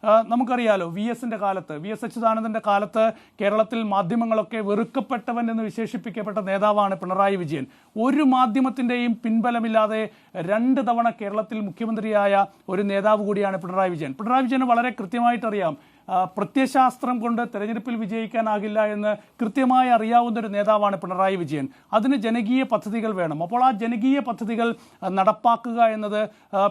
നമുക്കറിയാലോ VSന്റെ കാലത്ത് VS അച്യുതാനന്ദന്റെ കാലത്ത് കേരളത്തിൽ മാധ്യമങ്ങളൊക്കെ വെറുക്കപ്പെട്ടവൻ എന്ന് വിശേഷിപ്പിക്കപ്പെട്ട നേതാവാണ് പിണറായി വിജയൻ. ഒരു മാധ്യമത്തിൻ്റെയും പിൻബലമില്ലാതെ 2 തവണ കേരളത്തിൽ മുഖ്യമന്ത്രിയായ ഒരു നേതാവ് കൂടിയാണ് പിണറായി വിജയൻ. പിണറായി വിജയന് വളരെ കൃത്യമായിട്ടറിയാം പ്രത്യയശാസ്ത്രം കൊണ്ട് തെരഞ്ഞെടുപ്പിൽ വിജയിക്കാനാകില്ല എന്ന് കൃത്യമായി അറിയാവുന്നൊരു നേതാവാണ് പിണറായി വിജയൻ. അതിന് ജനകീയ പദ്ധതികൾ വേണം. അപ്പോൾ ആ ജനകീയ പദ്ധതികൾ നടപ്പാക്കുക എന്നത്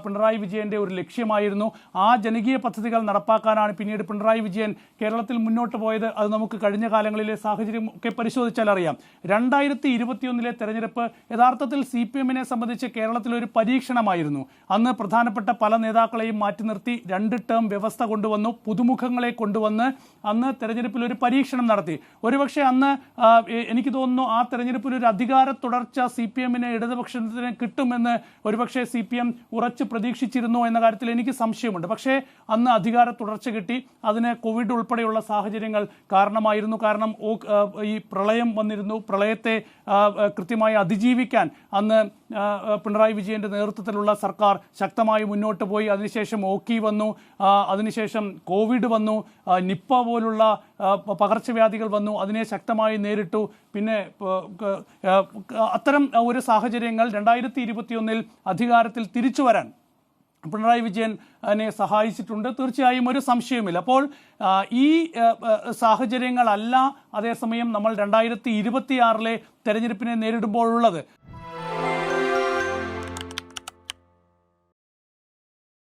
പിണറായി വിജയൻ്റെ ഒരു ലക്ഷ്യമായിരുന്നു. ആ ജനകീയ പദ്ധതികൾ നടപ്പാക്കാനാണ് പിന്നീട് പിണറായി വിജയൻ കേരളത്തിൽ മുന്നോട്ട് പോയത്. അത് നമുക്ക് കഴിഞ്ഞ കാലങ്ങളിലെ സാഹചര്യം ഒക്കെ പരിശോധിച്ചാൽ അറിയാം. 2021 തെരഞ്ഞെടുപ്പ് യഥാർത്ഥത്തിൽ CPM-നെ സംബന്ധിച്ച് കേരളത്തിൽ ഒരു പരീക്ഷണമായിരുന്നു. അന്ന് പ്രധാനപ്പെട്ട പല നേതാക്കളെയും മാറ്റി നിർത്തി 2 ടേം വ്യവസ്ഥ കൊണ്ടുവന്നു, പുതുമുഖങ്ങളെ കൊണ്ടുവന്ന് അന്ന് തെരഞ്ഞെടുപ്പിൽ ഒരു പരീക്ഷണം നടത്തി. ഒരുപക്ഷെ അന്ന് എനിക്ക് തോന്നുന്നു ആ തെരഞ്ഞെടുപ്പിൽ ഒരു അധികാര തുടർച്ച CPM-ന് ഇടതുപക്ഷത്തിന് കിട്ടുമെന്ന് ഒരുപക്ഷെ CPM ഉറച്ചു പ്രതീക്ഷിച്ചിരുന്നു എന്ന കാര്യത്തിൽ എനിക്ക് സംശയമുണ്ട്. പക്ഷേ അന്ന് അധികാര തുടർച്ച കിട്ടി. അതിന് കോവിഡ് ഉൾപ്പെടെയുള്ള സാഹചര്യങ്ങൾ കാരണമായിരുന്നു. കാരണം ഈ പ്രളയം വന്നിരുന്നു. പ്രളയത്തെ കൃത്യമായി അതിജീവിക്കാൻ അന്ന് പിണറായി വിജയൻ്റെ നേതൃത്വത്തിലുള്ള സർക്കാർ ശക്തമായി മുന്നോട്ട് പോയി. അതിനുശേഷം ഓക്കി വന്നു, അതിനുശേഷം കോവിഡ് വന്നു, നിപ്പ പോലുള്ള പകർച്ചവ്യാധികൾ വന്നു, അതിനെ ശക്തമായി നേരിട്ടു. പിന്നെ അത്തരം ഒരു സാഹചര്യങ്ങൾ 2021 അധികാരത്തിൽ തിരിച്ചു വരാൻ പിണറായി വിജയനെ സഹായിച്ചിട്ടുണ്ട്. തീർച്ചയായും ഒരു സംശയവുമില്ല. അപ്പോൾ ഈ സാഹചര്യങ്ങളല്ല അതേസമയം നമ്മൾ 2026 തെരഞ്ഞെടുപ്പിനെ നേരിടുമ്പോഴുള്ളത്.